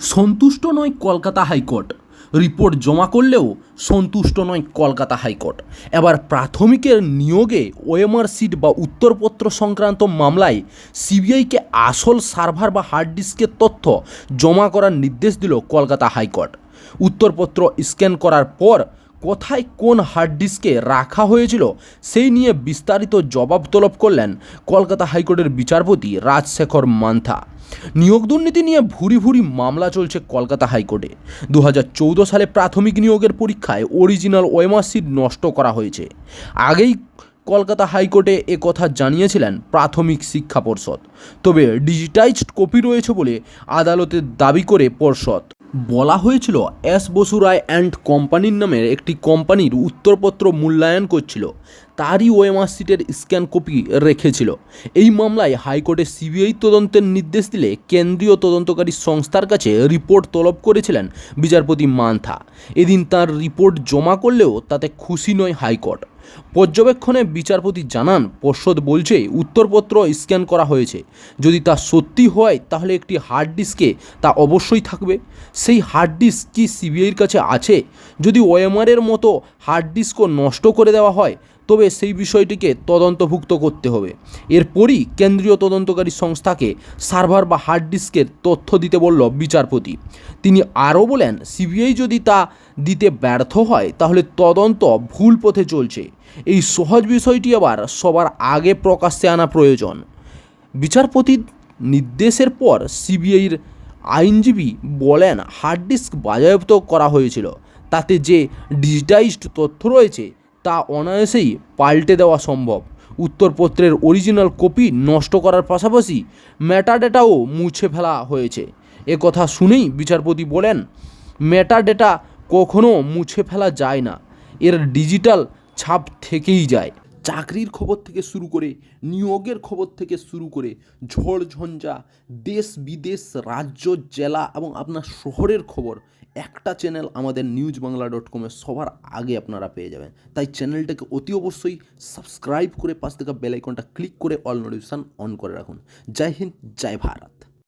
সন্তুষ্ট নয় Kolkata high court, report জমা করলেও সন্তুষ্ট নয় কলকাতা হাইকোর্ট। এবার প্রাথমিকের নিয়োগে ওএমআর সিট বা উত্তরপত্র সংক্রান্ত মামলায় সিবিআইকে আসল সার্ভার বা হার্ড ডিস্কের তথ্য জমা করার নির্দেশ দিল কলকাতা হাইকোর্ট। উত্তরপত্র স্ক্যান করার পর কোথায় কোন হার্ড ডিস্কে রাখা হয়েছিল সেই নিয়ে বিস্তারিত জবাব তলব করলেন কলকাতা হাইকোর্টের বিচারপতি রাজশেখর মান্থা। নিয়োগ দুর্নীতি নিয়ে ভুরি ভুরি মামলা চলছে কলকাতা হাইকোর্টে। 2014 সালে প্রাথমিক নিয়োগের পরীক্ষায় অরিজিনাল ওএমআর সিট নষ্ট করা হয়েছে। আগেই কলকাতা হাইকোর্টে কথা জানিয়েছিলেন প্রাথমিক শিক্ষা পর্ষদ, তবে ডিজিটাইজড কপি রয়েছে বলে আদালতে দাবি করে পর্ষদ। বলা হয়েছিল এস বসু রায় অ্যান্ড কোম্পানির নামের একটি কোম্পানির উত্তরপত্র মূল্যায়ন করছিল, তারই ওএমআর সিটের স্ক্যান কপি রেখেছিল। এই মামলায় হাইকোর্টে সিবিআই তদন্তের নির্দেশ দিলে কেন্দ্রীয় তদন্তকারী সংস্থার কাছে রিপোর্ট তলব করেছিলেন বিচারপতি মান্থা। এদিন তার রিপোর্ট জমা করলেও তাতে খুশি নয় হাইকোর্ট। পর্যবেক্ষণে বিচারপতি জানান, পর্ষদ বলছে উত্তরপত্র স্ক্যান করা হয়েছে, যদি তা সত্যি হয় তাহলে একটি হার্ড ডিস্কে তা অবশ্যই থাকবে। সেই হার্ড ডিস্ক কি সিবিআইয়ের কাছে আছে? যদি ওএমআরের মতো হার্ড ডিস্কও নষ্ট করে দেওয়া হয় তবে সেই বিষয়টিকে তদন্তভুক্ত করতে হবে। এরপরই কেন্দ্রীয় তদন্তকারী সংস্থাকে সার্ভার বা হার্ড ডিস্কের তথ্য দিতে বলল বিচারপতি। তিনি আরও বলেন, সিবিআই যদি তা দিতে ব্যর্থ হয় তাহলে তদন্ত ভুল পথে চলছে। এই সহজ বিষয়টি আবার সবার আগে প্রকাশ্যে আনা প্রয়োজন। বিচারপতির নির্দেশের পর সিবিআইয়ের আইনজীবী বলেন, হার্ড ডিস্ক বাজেয়াপ্ত করা হয়েছিল, তাতে যে ডিজিটাইজড তথ্য রয়েছে তা অনায়াসেই পাল্টে দেওয়া সম্ভব। উত্তরপত্রের অরিজিনাল কপি নষ্ট করার পাশাপাশি মেটাডেটাও মুছে ফেলা হয়েছে। কথা শুনেই বিচারপতি বলেন, মেটাডেটা কখনো মুছে ফেলা যায় না, এর ডিজিটাল ছাপ থেকেই যায়। চাকরির খবর থেকে শুরু করে নিয়োগের খবর থেকে শুরু করে ঝড় ঝঞ্ঝা, দেশ বিদেশ, রাজ্য, জেলা এবং আপনার শহরের খবর একটা চ্যানেল আমাদের newsbangla.com সবার আগে আপনারা পেয়ে যাবেন। তাই চ্যানেলটাকে অতি অবশ্যই সাবস্ক্রাইব করে পাশ থেকে বেল আইকনটা ক্লিক করে অল নোটিফিকেশন অন করে রাখুন। জয় হিন্দ, জয় ভারত।